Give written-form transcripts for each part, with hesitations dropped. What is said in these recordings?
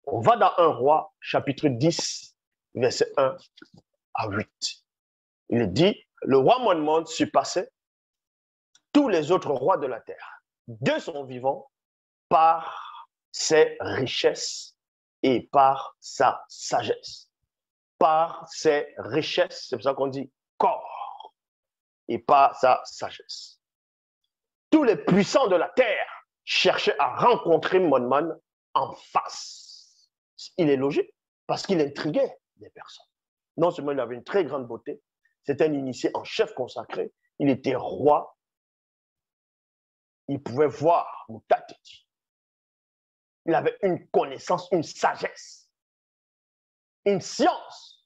On va dans 1 Roi, chapitre 10, verset 1 à 8. Il est dit, le roi Monmouth surpassait tous les autres rois de la terre, de son vivant, par ses richesses et par sa sagesse. Par ses richesses, c'est pour ça qu'on dit corps, et par sa sagesse. Tous les puissants de la terre cherchaient à rencontrer Monmouth en face. Il est logique, parce qu'il intriguait les personnes. Non seulement il avait une très grande beauté, c'était un initié en chef consacré, il était roi, il pouvait voir Moutatiti. Il avait une connaissance, une sagesse, une science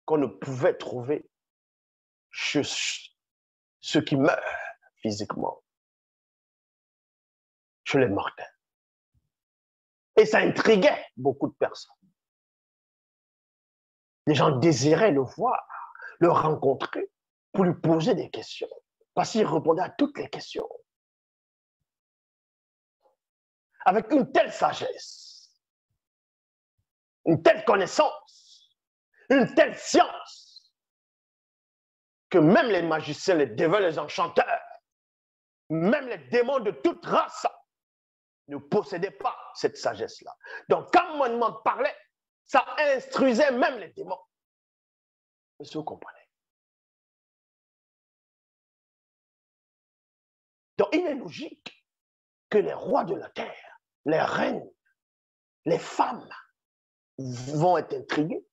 qu'on ne pouvait trouver chez ceux qui meurent physiquement, chez les mortels. Et ça intriguait beaucoup de personnes. Les gens désiraient le voir, le rencontrer, pour lui poser des questions, parce qu'il répondait à toutes les questions. Avec une telle sagesse, une telle connaissance, une telle science, que même les magiciens, les dévots, les enchanteurs, même les démons de toute race ne possédaient pas cette sagesse-là. Donc, quand Monmouth parlait, ça instruisait même les démons. Est-ce que vous comprenez? Donc, il est logique que les rois de la terre, les reines, les femmes vont être intrigués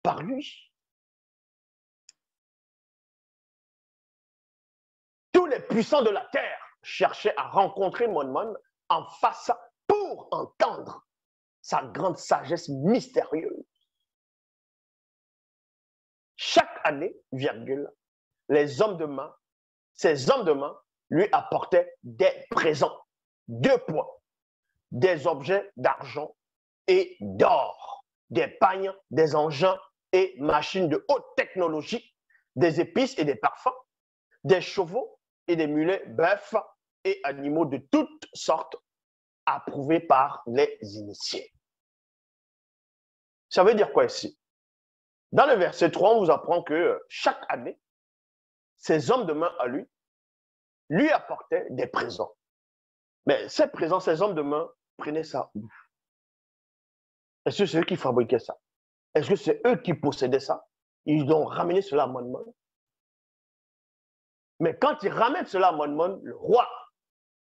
par lui. Tous les puissants de la terre cherchaient à rencontrer Monmouth en face pour entendre sa grande sagesse mystérieuse. Chaque année, virgule, les hommes de main, ces hommes de main lui apportaient des présents, 2 points, des objets d'argent et d'or, des pagnes, des engins et machines de haute technologie, des épices et des parfums, des chevaux et des mulets, bœufs et animaux de toutes sortes approuvés par les initiés. Ça veut dire quoi ici? Dans le verset 3, on vous apprend que chaque année, ces hommes de main à lui apportaient des présents. Mais ces présents, ces hommes de main prenaient ça où? Est-ce que c'est eux qui fabriquaient ça? Est-ce que c'est eux qui possédaient ça? Ils ont ramené cela à Monmouth. Mais quand ils ramènent cela à Monmouth, le roi,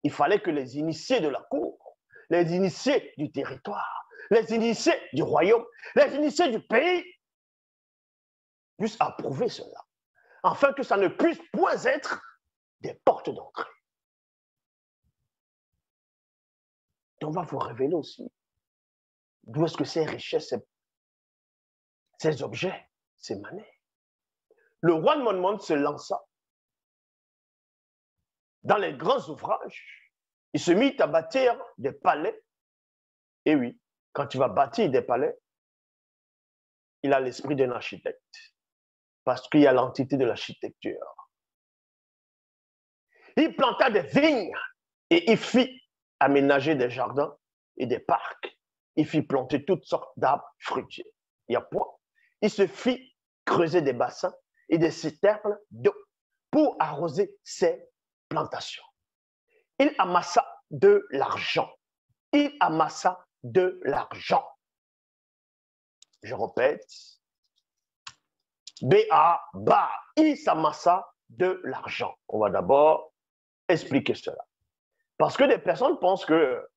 il fallait que les initiés de la cour, les initiés du territoire, les initiés du royaume, les initiés du pays puissent approuver cela, afin que ça ne puisse point être des portes d'entrée. Et on va vous révéler aussi d'où est-ce que ces richesses, ces objets s'émanaient. Le roi de Monmouth se lança dans les grands ouvrages. Il se mit à bâtir des palais. Et oui, quand tu vas bâtir des palais, il a l'esprit d'un architecte, parce qu'il y a l'entité de l'architecture. Il planta des vignes et il fit aménager des jardins et des parcs. Il fit planter toutes sortes d'arbres fruitiers. Il y a point. Il se fit creuser des bassins et des citernes d'eau pour arroser ses plantations. Il amassa de l'argent. Il amassa de l'argent. Je répète. B-A-B-A. Il s'amassa de l'argent. On va d'abord expliquer cela. Parce que des personnes pensent que,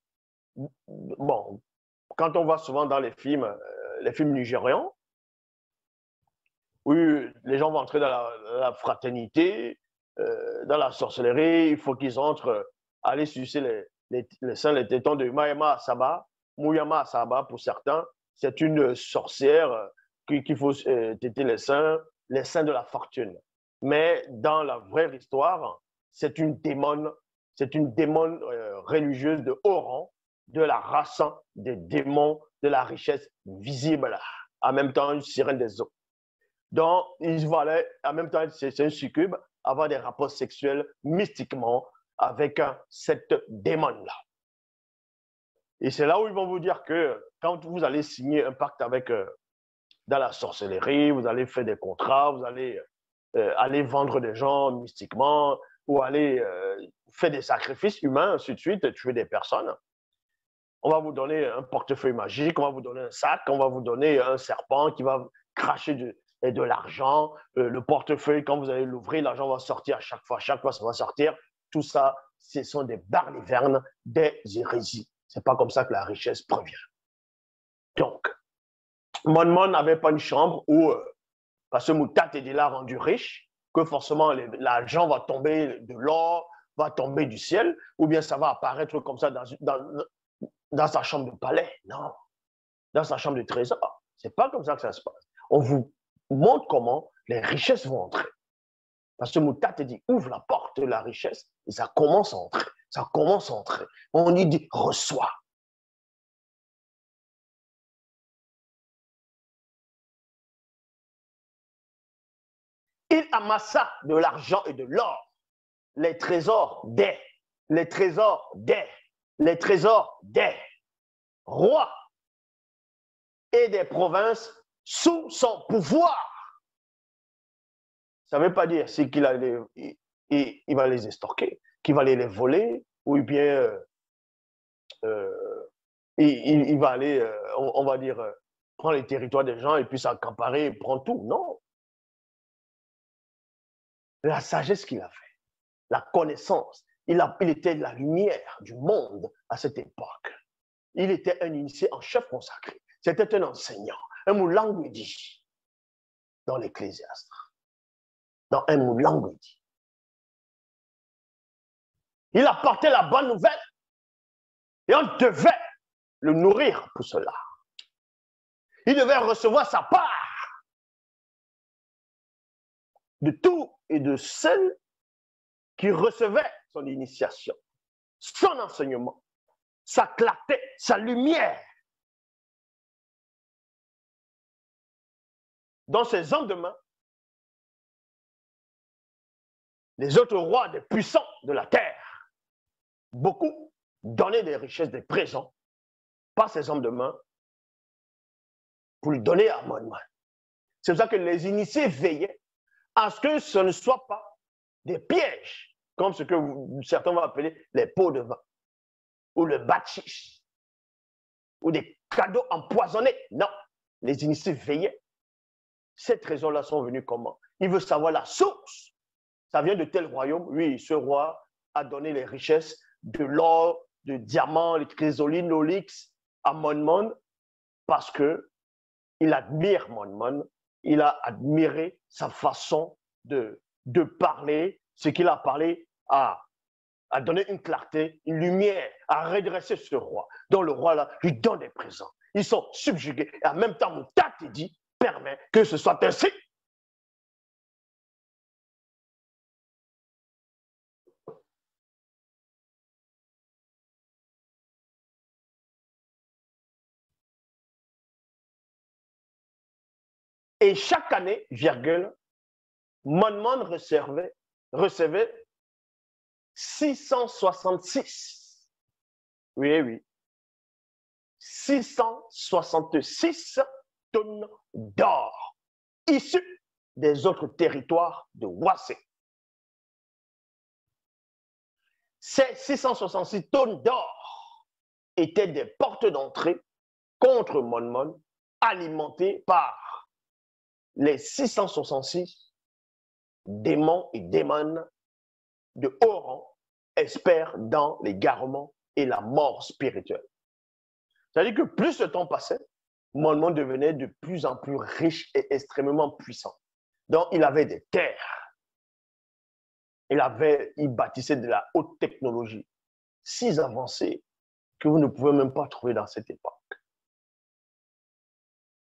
bon, quand on va souvent dans les films nigérians, oui, les gens vont entrer dans la fraternité, dans la sorcellerie, il faut qu'ils entrent, aller sucer les seins, les tétons de Mayama Asaba, Muyama Asaba pour certains. C'est une sorcière qu'il faut téter les seins de la fortune. Mais dans la vraie histoire, c'est une démone religieuse de haut rang, de la race des démons de la richesse visible, en même temps une sirène des eaux. Donc, ils valaient, en même temps, c'est un succube, avoir des rapports sexuels mystiquement avec cette démon-là. Et c'est là où ils vont vous dire que quand vous allez signer un pacte avec, dans la sorcellerie, vous allez faire des contrats, vous allez aller vendre des gens mystiquement, ou aller faire des sacrifices humains, ainsi de suite, tuer des personnes. On va vous donner un portefeuille magique, on va vous donner un sac, on va vous donner un serpent qui va cracher de l'argent. Le portefeuille, quand vous allez l'ouvrir, l'argent va sortir à chaque fois ça va sortir. Tout ça, ce sont des balivernes, des hérésies. Ce n'est pas comme ça que la richesse provient. Donc, Mon n'avait pas une chambre où, parce que Moutat est là rendu riche, que forcément l'argent va tomber de l'or, va tomber du ciel, ou bien ça va apparaître comme ça dans sa chambre de palais. Non, dans sa chambre de trésor. C'est pas comme ça que ça se passe. On vous montre comment les richesses vont entrer. Parce que Moutat te dit, ouvre la porte de la richesse, et ça commence à entrer. Ça commence à entrer. On lui dit, reçois. Il amassa de l'argent et de l'or, les trésors des rois et des provinces sous son pouvoir. Ça ne veut pas dire c'est qu'il il va les estorquer, qu'il va les voler, ou bien il va aller, on va dire, prendre les territoires des gens et puis s'accaparer et prendre tout. Non. La sagesse qu'il a fait, la connaissance, il était la lumière du monde à cette époque. Il était un initié en chef consacré. C'était un enseignant, un Moulangwedi dans l'Ecclésiaste. Dans un Moulangwedi. Il apportait la bonne nouvelle et on devait le nourrir pour cela. Il devait recevoir sa part de tout et de celle qui recevait son initiation, son enseignement, sa clarté, sa lumière. Dans ses hommes de main, les autres rois des puissants de la terre, beaucoup donnaient des richesses, des présents par ses hommes de main pour lui donner à Mon. C'est pour ça que les initiés veillaient à ce que ce ne soit pas des pièges, comme ce que certains vont appeler les pots de vin, ou le bâtisse, ou des cadeaux empoisonnés. Non, les initiés veillaient. Ces trésors-là sont venus comment? Il veut savoir la source. Ça vient de tel royaume? Oui, ce roi a donné les richesses de l'or, de diamants, les chrysolines, l'onyx à Mon parce qu'il admire Mon. Il a admiré sa façon de parler, ce qu'il a parlé à donner une clarté, une lumière, à redresser ce roi. Donc le roi là lui donne des présents. Ils sont subjugués. Et en même temps, Moutat dit, permet que ce soit ainsi. Et chaque année, virgule, Mon recevait 666. Oui. 666 tonnes d'or issues des autres territoires de Wassé. Ces 666 tonnes d'or étaient des portes d'entrée contre Mon, alimentées par les 666 démons et démones de haut rang, experts dans l'égarement et la mort spirituelle. C'est-à-dire que plus le temps passait, Mon devenait de plus en plus riche et extrêmement puissant. Donc, il avait des terres. Il bâtissait de la haute technologie, si avancée que vous ne pouvez même pas trouver dans cette époque.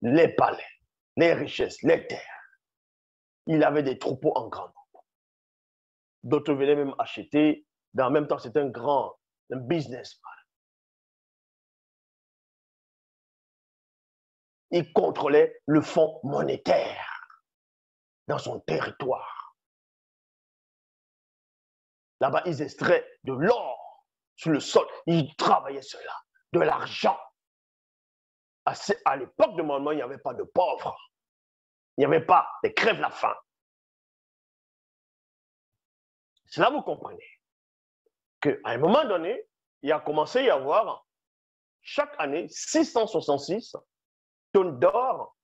Les palais, les richesses, les terres. Il avait des troupeaux en grand nombre. D'autres venaient même acheter. En même temps, c'était un businessman. Il contrôlait le fonds monétaire dans son territoire. Là-bas, ils extraient de l'or sur le sol. Ils travaillaient cela. de l'argent. À l'époque de Mohamed, il n'y avait pas de pauvres. Il n'y avait pas de crève la faim. Cela vous comprenez qu'à un moment donné, il a commencé à y avoir chaque année 666 tonnes d'or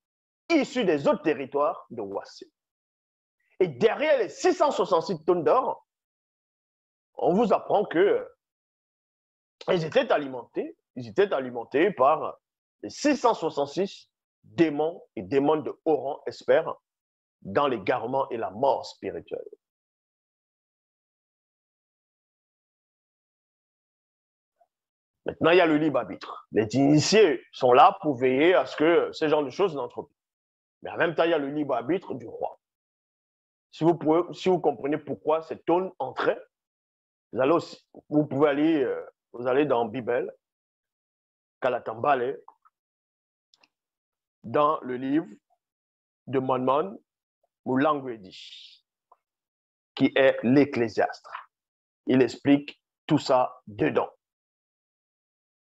issues des autres territoires de Ouassé. Et derrière les 666 tonnes d'or, on vous apprend que ils étaient alimentés par les 666 démons et démons de haut rang experts dans l'égarement et la mort spirituelle. Maintenant, il y a le libre arbitre. Les initiés sont là pour veiller à ce que ce genre de choses n'entrent plus. Mais en même temps, il y a le libre arbitre du roi. Si vous comprenez pourquoi cette tonne entrait, vous pouvez aller, vous allez dans Bible, Kalatambale, dans le livre de Monmon Moulangwedi, qui est l'Ecclésiaste. Il explique tout ça dedans.